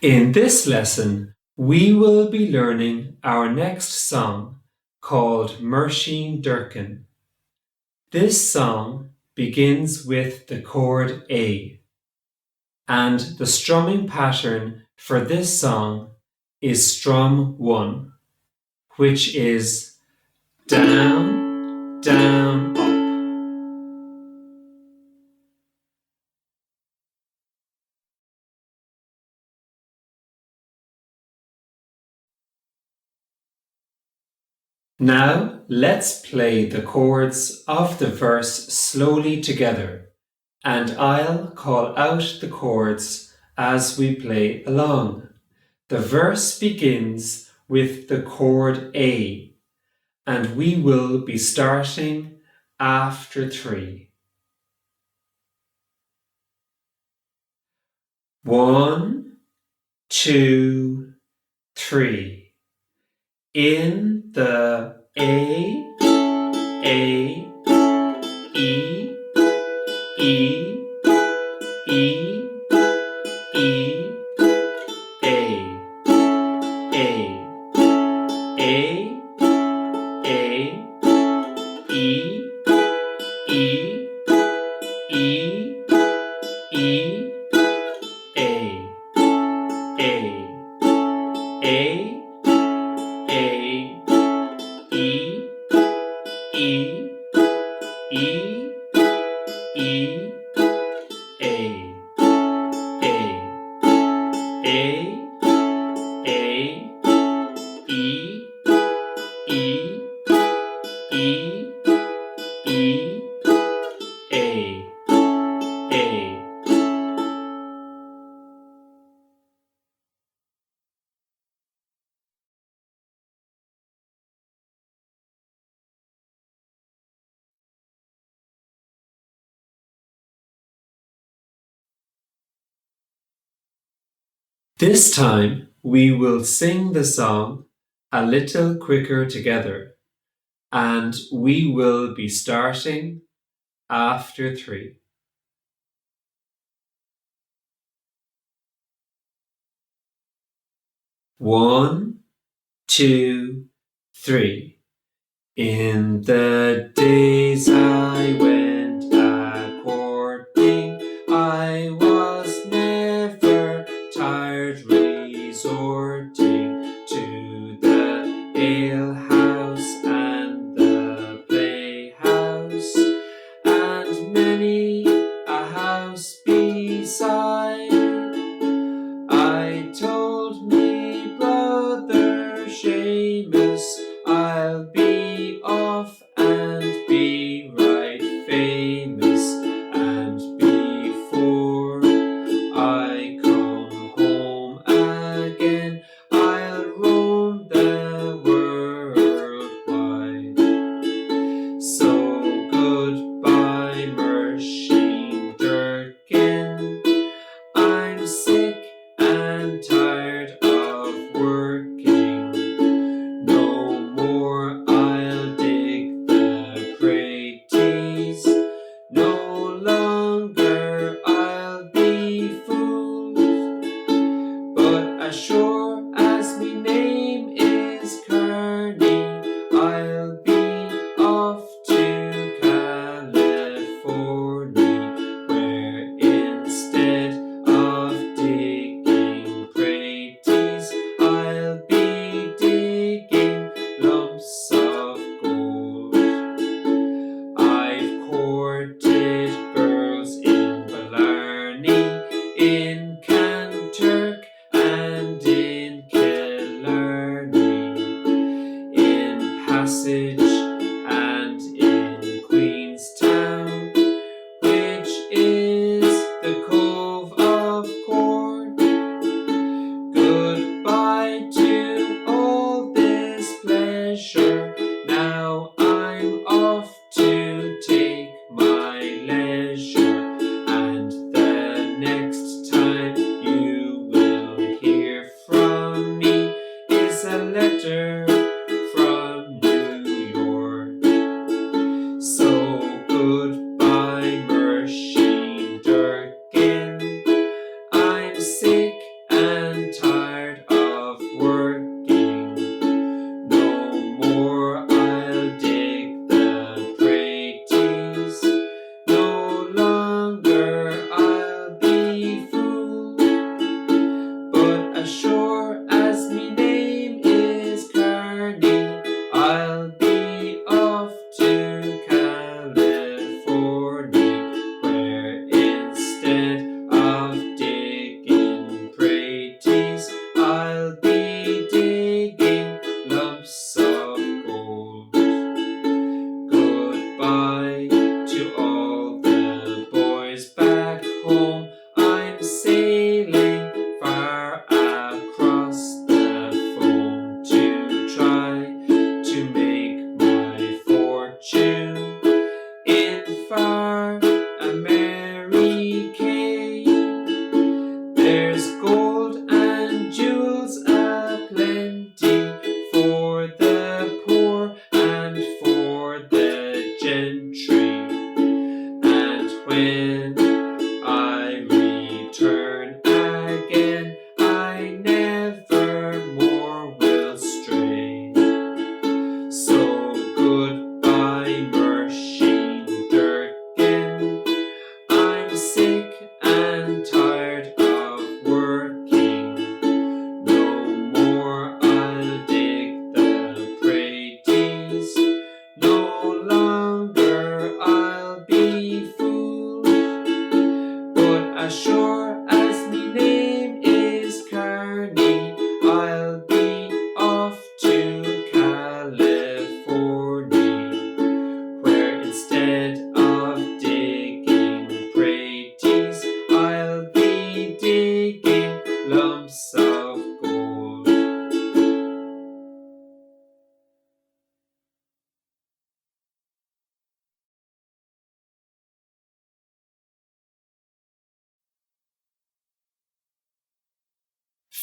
In this lesson, we will be learning our next song called Muirsheen Durkin. This song begins with the chord A, and the strumming pattern for this song is strum 1, which is down, down, up. Now let's play the chords of the verse slowly together, and I'll call out the chords as we play along. The verse begins with the chord A, and we will be starting after 3. 1, 2, 3. In the A, E, E, E, A, This time we will sing the song a little quicker together, and we will be starting after 3. 1, 2, 3. In the days I went a-courting, I was never tired resorting to the alehouse and the playhouse, and many a house beside. I told me brother Seamus, I'll be off and be right famous, and before I come home again, I'll roam the world wide. So goodbye, Muirsheen Durkin, I'm sick and tired of working. No more I'll dig the praties, no longer I'll be fooled. But as sure as me name is Kearney, I'll be off to California, where instead of digging praties, I'll be digging lumps of gold. I've courted girls in Blarney, in Kanturk, and in Killarney, in Passage and in Queenstown, which is the Cove of Cork. Goodbye to all this pleasure, now I'm off to take my leisure, and the next time you will hear from me is a letter from New York. So goodbye, Muirsheen Durkin, I'm sick and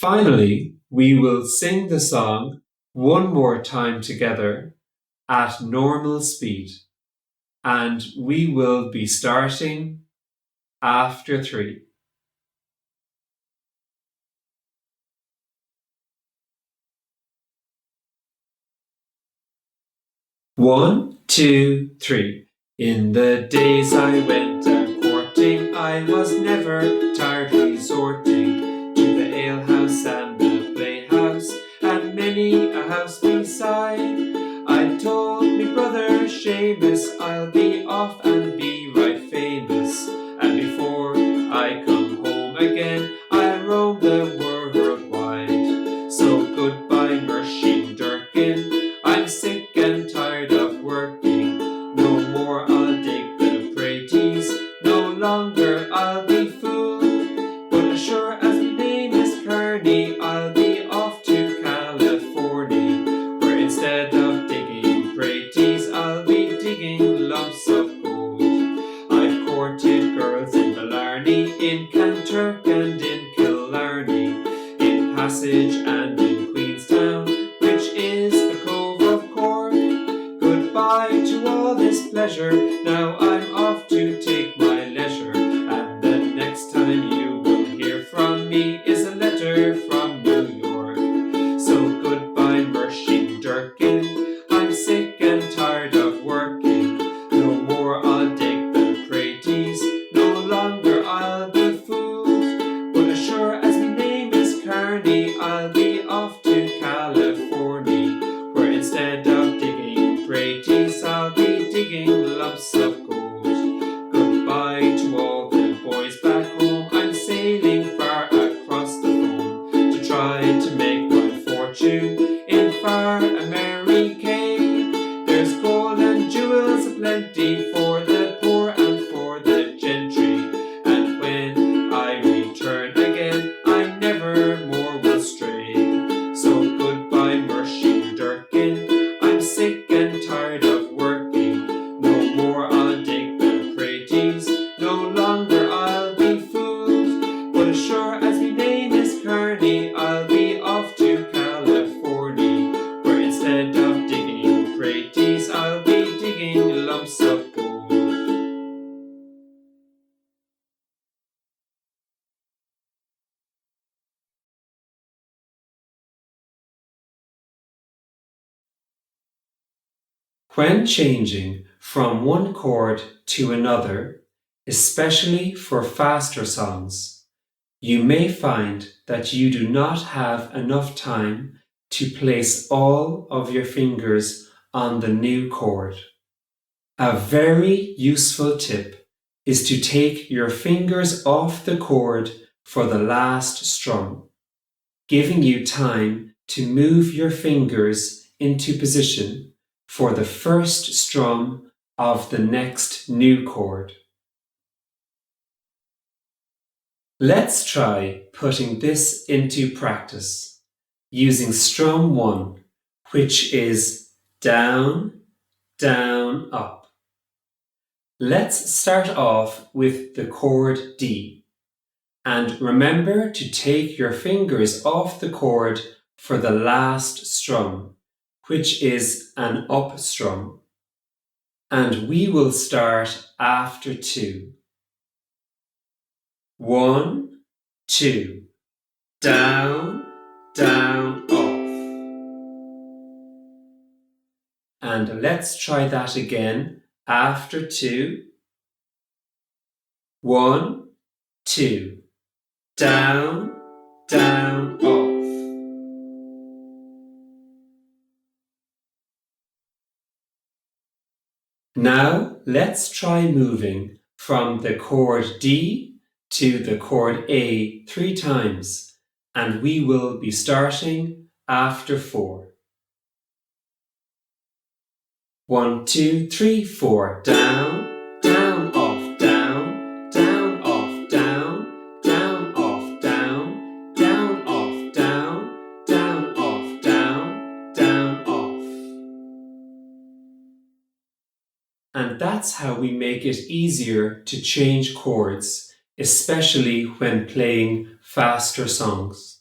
Finally, we will sing the song one more time together at normal speed, and we will be starting after 3. 1, 2, 3. In the days I went a-courting, I was never tired resorting to the alehouse and the playhouse, and many a house beside. I told me brother Seamus I'll be off and be right famous, and before I come home again I'll roam the world wide. So goodbye Muirsheen Durkin, I'm sick and tired of working. No more I'll dig the praties, no longer I'll be fooled. But as sure as my name is Kearney, I'll be off to California, where instead of digging praties, I'll be digging lumps of gold. I've courted girls in Blarney, in Kanturk and in Killarney, in Passage and in Queenstown, which is the Cove of Cork. Goodbye to all this pleasure, now I'm off to take my leisure, and the next time you will hear from me is a letter from New York. So goodbye Muirsheen Durkin, I'm sick and tired of working. No more I'll dig the praties, no longer I'll be fooled. But as sure as my name is Kearney, I'll be off to California, where instead of digging praties, I'll be digging lumps of gold. Goodbye to all the boys back home, I'm sailing far across the foam to try to make my fortune in far America. There's gold and jewels aplenty for the poor and for the gentry, and when I return again I never more will stray. So goodbye Muirsheen Durkin, I'm sick and tired of working. No more I'll dig the praties, no longer I'll be fooled. But as sure as my name is Kearney, I'll be off to California, where instead of digging praties, I'll be digging lumps of gold. When changing from one chord to another, especially for faster songs, you may find that you do not have enough time to place all of your fingers on the new chord. A very useful tip is to take your fingers off the chord for the last strum, giving you time to move your fingers into position for the first strum of the next new chord. Let's try putting this into practice using strum 1, which is down, down, up. Let's start off with the chord D, and remember to take your fingers off the chord for the last strum, which is an up strum, and we will start after 2. 1, 2, down, down, off. And let's try that again after 2. 1, 2, down, down, off. Now let's try moving from the chord D to the chord A 3 times, and we will be starting after 4. 1, 2, 3, 4, down, down, off, down, down, off, down, down, off, down, down, off, down, down, off, down, down, off. And that's how we make it easier to change chords, especially when playing faster songs.